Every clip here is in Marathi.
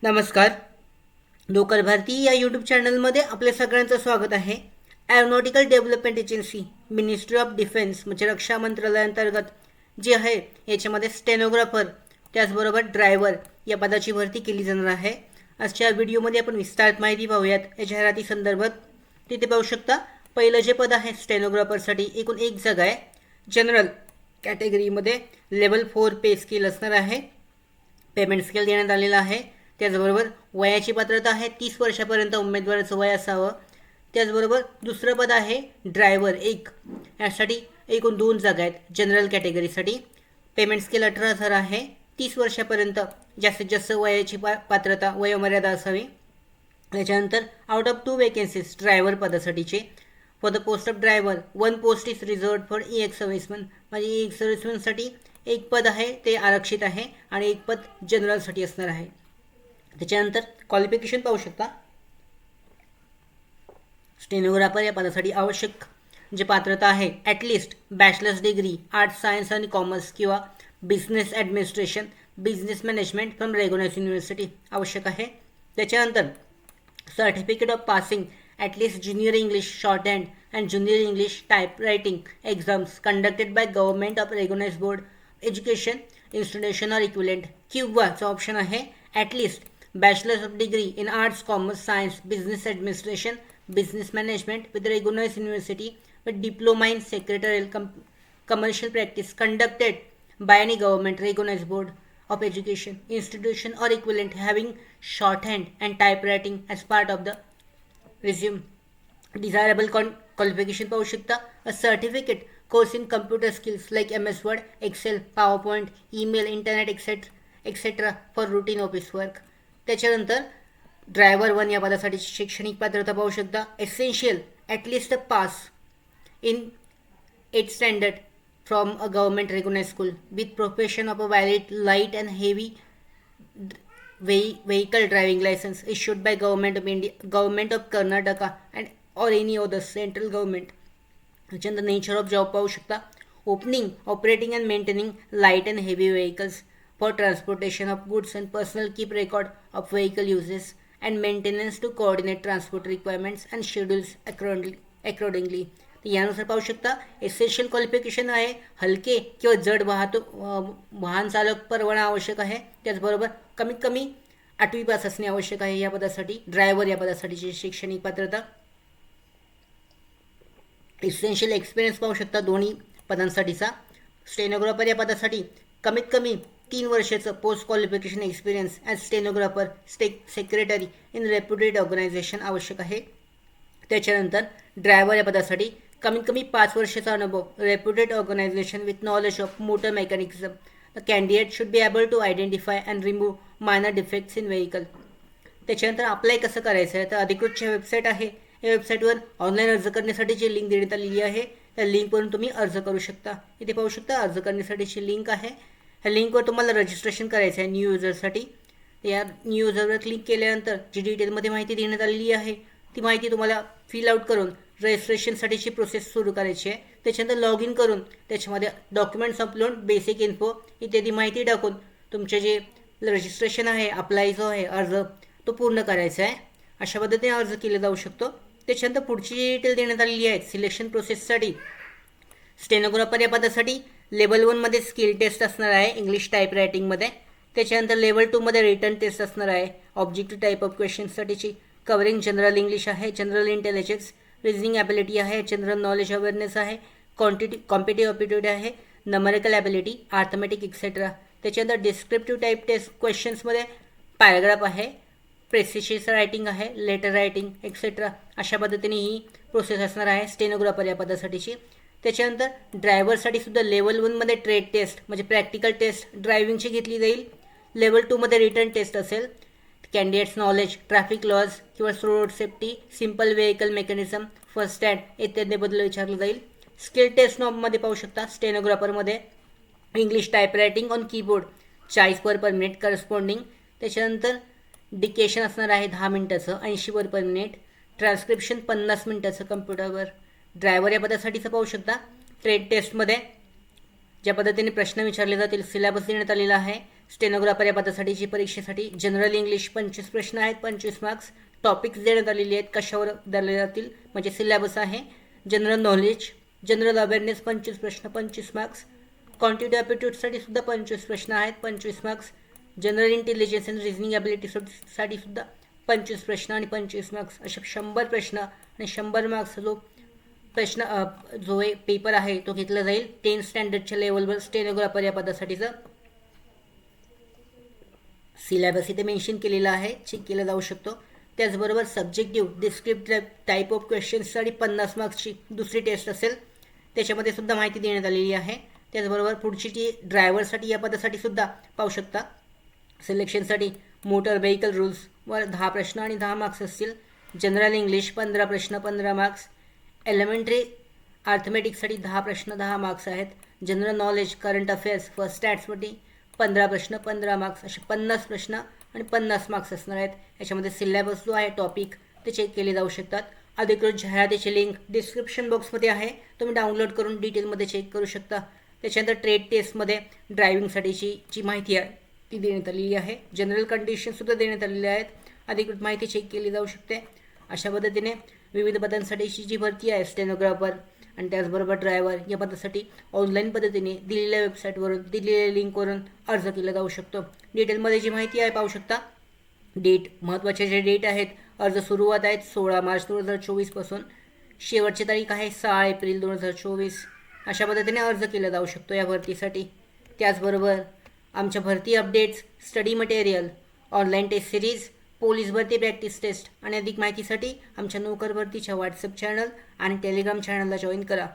नमस्कार. लोकल भारती या यूट्यूब चॅनलमध्ये आपल्या सगळ्यांचं स्वागत आहे. Aeronautical development agency, ministry of defence म्हणजे रक्षा मंत्रालयाअंतर्गत जे आहे याच्यामध्ये स्टेनोग्राफर त्याचबरोबर ड्रायव्हर या पदाची भरती केली जाणार आहे. आजच्या व्हिडिओमध्ये आपण विस्तारित माहिती पाहूयात या जाहिराती संदर्भात. तिथे पाहू शकता पहिलं जे पद आहे स्टेनोग्राफरसाठी एकूण एक जागा आहे. जनरल कॅटेगरीमध्ये लेवल 4 पे स्केल असणार आहे. पेमेंट स्केल देण्यात आलेला आहे. त्याचबरोबर वयाची पात्रता आहे 30 वर्षापर्यंत उमेदवाराचं वय असावं. त्याचबरोबर दुसरं पद आहे ड्रायव्हर एक, यासाठी एकूण 2 जागा आहेत. जनरल कॅटेगरीसाठी पेमेंट स्केल 18,000 आहे. 30 वर्षापर्यंत जास्तीत जास्त वयाची पात्रता वयोमर्यादा असावी. त्याच्यानंतर आउट ऑफ 2 वेकेन्सीज ड्रायव्हर पदासाठीचे. For the post of driver 1 post is reserved for ex serviceman, म्हणजे एक्स सर्व्हिसमनसाठी एक पद आहे ते आरक्षित आहे आणि एक पद जनरलसाठी असणार आहे. त्याच्यानंतर क्वालिफिकेशन पाहू शकता. स्टेनोग्राफर या पदासाठी आवश्यक जे पात्रता आहे at least bachelor's degree arts science आणि कॉमर्स किंवा business administration business management from recognised university आवश्यक आहे. त्याच्यानंतर certificate of passing at least junior English shorthand and junior English type writing exams conducted by government of recognised board education institution or equivalent, किंवाचा ऑप्शन आहे at least Bachelor's of degree in arts, commerce, science, business administration, business management with recognized university with diploma in secretarial commercial practice conducted by any government recognized board of education, institution or equivalent having shorthand and typewriting as part of the resume. Desirable qualification पाहू शकता. A certificate course in computer skills like MS Word, Excel, PowerPoint, email, internet, etc. for routine office work. त्याच्यानंतर ड्रायव्हर 1 या पदासाठी शैक्षणिक पात्रता पाहू शकता. Essential at least pass in 8th standard from a government recognised school with profession of a valid light and heavy vehicle driving license issued by government of India, government of Karnataka and or any other central government. त्याच्यानंतर नेचर ऑफ जॉब पाहू शकता. Opening operating and maintaining light and heavy vehicles for transportation of goods and personal keep record of vehicle uses and maintenance to coordinate transport requirements and schedules accordingly. यानुसार पाहू शकता एसेन्शियल क्वालिफिकेशन आहे हलके किंवा जड वाहन चालक परवाना आवश्यक आहे. त्याचबरोबर कमीत कमी 8वी पास असणे आवश्यक आहे या पदासाठी. ड्रायव्हर या पदासाठीची शैक्षणिक पात्रता. एसेन्शियल एक्सपिरियन्स पाहू शकता दोन्ही पदांसाठीचा. स्टेनोग्राफर या पदासाठी कमीत कमी 3 वर्षाचं post qualification experience as stenographer secretary in reputed organisation आवश्यक आहे. त्याच्यानंतर ड्रायव्हर या पदासाठी कमीत कमी 5 वर्षाचा अनुभव reputed organisation with knowledge of motor mechanism. The candidate should be able to identify and remove minor defects in vehicle. त्याच्यानंतर अप्लाय कसं करायचं आहे तर अधिकृत वेबसाईट आहे. या वेबसाईटवर ऑनलाईन अर्ज करण्यासाठीची लिंक देण्यात आलेली आहे. त्या लिंकवरून तुम्ही अर्ज करू शकता. इथे पाहू शकता अर्ज करण्यासाठीची लिंक आहे. ह्या लिंकवर तुम्हाला रजिस्ट्रेशन करायचं आहे न्यू युजरसाठी. या न्यू युजरवर क्लिक केल्यानंतर जी डिटेलमध्ये माहिती देण्यात आलेली आहे ती माहिती तुम्हाला फिल आउट करून रजिस्ट्रेशनसाठीची प्रोसेस सुरू करायची आहे. त्याच्यानंतर लॉग इन करून त्याच्यामध्ये डॉक्युमेंट्स अपलोड बेसिक इन्फो इत्यादी माहिती टाकून तुमचे जे रजिस्ट्रेशन आहे अप्लाय जो आहे अर्ज तो पूर्ण करायचा आहे. अशा पद्धतीने अर्ज केला जाऊ शकतो. त्याच्यानंतर पुढची जी डिटेल देण्यात आलेली आहे सिलेक्शन प्रोसेससाठी. स्टेनोग्राफर या पदासाठी लेवल 1मध्ये स्किल टेस्ट असणार आहे इंग्लिश टाईप रायटिंगमध्ये. त्याच्यानंतर लेवल 2मध्ये रिटर्न टेस्ट असणार आहे ऑब्जेक्टिव्ह टाईप ऑफ क्वेश्चन्ससाठीची. कवरिंग जनरल इंग्लिश आहे, जनरल इंटेलिजन्स, रिझनिंग ॲबिलिटी आहे, जनरल नॉलेज अवेअरनेस आहे, कॉम्पिटिटिव्ह ॲप्टिट्यूड आहे, नंबरिकल ॲबिलिटी, अर्थमॅटिक एक्सेट्रा. त्याच्यानंतर डिस्क्रिप्टिव्ह टाईप टेस्ट क्वेश्चन्समध्ये पॅराग्राफ आहे, प्रेसिशियस रायटिंग आहे, लेटर रायटिंग एक्सेट्रा. अशा पद्धतीने ही प्रोसेस असणार आहे स्टेनोग्राफर या पदासाठीची. त्याच्यानंतर ड्रायव्हरसाठी सुद्धा लेवल 1मध्ये ट्रेड टेस्ट म्हणजे प्रॅक्टिकल टेस्ट ड्रायव्हिंगची घेतली जाईल. लेवल 2मध्ये रिटर्न टेस्ट असेल. कॅन्डिडेट्स नॉलेज ट्रॅफिक लॉज किंवा road safety, simple vehicle mechanism, first aid इत्यादीबद्दल विचारलं जाईल. स्किल टेस्ट नॉबमध्ये पाहू शकता स्टेनोग्राफरमध्ये English type writing on keyboard 40 word per minute corresponding. त्याच्यानंतर डिकेशन असणार आहे 10 मिनिटाचं 80 वर्ड पर मिनिट. ट्रान्स्क्रिप्शन 50 मिनिटाचं कम्प्युटरवर. ड्रायव्हर या पदासाठीचं पाहू शकता ट्रेड टेस्टमध्ये ज्या पद्धतीने प्रश्न विचारले जातील सिलेबस देण्यात आलेला आहे स्टेनोग्राफर या पदासाठीची परीक्षेसाठी जनरल इंग्लिश 25 प्रश्न आहेत, 25 मार्क्स. टॉपिक्स देण्यात आलेले आहेत, कशावर दिले जातील म्हणजे सिलेबस आहे. जनरल नॉलेज, जनरल अवेअरनेस 25 प्रश्न, 25 मार्क्स. क्वांटिटी ॲप्टिट्यूडसाठी सुद्धा 25 प्रश्न आहेत, 25 marks. General intelligence and reasoning ॲबिलिटीसाठी सुद्धा 25 प्रश्न आणि 25 मार्क्स. असे 100 प्रश्न आणि 100 मार्क्स जो पेपर आहे तो घेतला जाईल 10 स्टँडर्डच्या लेवलवर स्टेनोग्राफर या पदासाठीचा. सिलेबस इथे मेन्शन केलेला आहे, चेक केला जाऊ शकतो. त्याचबरोबर सब्जेक्टिव्ह डिस्क्रिप्टिव्ह टाईप ऑफ क्वेश्चन्ससाठी 50 मार्क्सची दुसरी टेस्ट असेल, त्याच्यामध्ये सुद्धा माहिती देण्यात आलेली आहे. त्याचबरोबर पुढची टी ड्रायव्हरसाठी या पदासाठी सुद्धा पाहू शकता. सिलेक्शनसाठी मोटर व्हेकल रूल्सवर 10 प्रश्न आणि 10 मार्क्स असतील. जनरल इंग्लिश 15 प्रश्न, 15 मार्क्स. एलिमेंटरी अर्थमॅटिक्ससाठी 10 प्रश्न, 10 मार्क्स आहेत. General knowledge, current affairs, first स्टॅट्ससाठी 15 प्रश्न, 15 मार्क्स. असे 50 प्रश्न आणि 50 मार्क्स असणार आहेत. याच्यामध्ये सिलेबस जो आहे टॉपिक ते चेक केले जाऊ शकतात. अधिकृत जाहिरातीची लिंक डिस्क्रिप्शन बॉक्समध्ये आहे, तुम्ही डाउनलोड करून डिटेलमध्ये चेक करू शकता. त्याच्यानंतर ट्रेड टेस्टमध्ये ड्रायव्हिंगसाठीची जी माहिती आहे ती देण्यात आलेली आहे. जनरल कंडिशनसुद्धा देण्यात आलेल्या आहेत, अधिकृत माहिती चेक केली जाऊ शकते. अशा पद्धतीने विविध पदांसाठीची जी भरती आहे स्टेनोग्राफर आणि त्याचबरोबर ड्रायव्हर या पदासाठी ऑनलाईन पद्धतीने दिलेल्या वेबसाईटवरून दिलेल्या लिंकवरून अर्ज केला जाऊ शकतो. डिटेलमध्ये जी माहिती आहे पाहू शकता. डेट, महत्त्वाचे जे डेट आहेत, अर्ज सुरुवात आहेत 16 मार्च 2024 पासून, शेवटची तारीख आहे 6 एप्रिल 2024. अशा पद्धतीने अर्ज केला जाऊ शकतो या भरतीसाठी. त्याचबरोबर आमच्या भरती updates, study material, online test series, police भरती प्रॅक्टिस टेस्ट आणि अधिक माहितीसाठी आमच्या नोकर भरतीच्या व्हॉट्सअप चॅनल आणि टेलिग्राम चॅनलला जॉईन करा.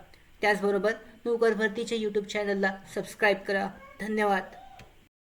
त्याचबरोबर नोकर भरतीच्या यूट्यूब चॅनलला सबस्क्राईब करा. धन्यवाद.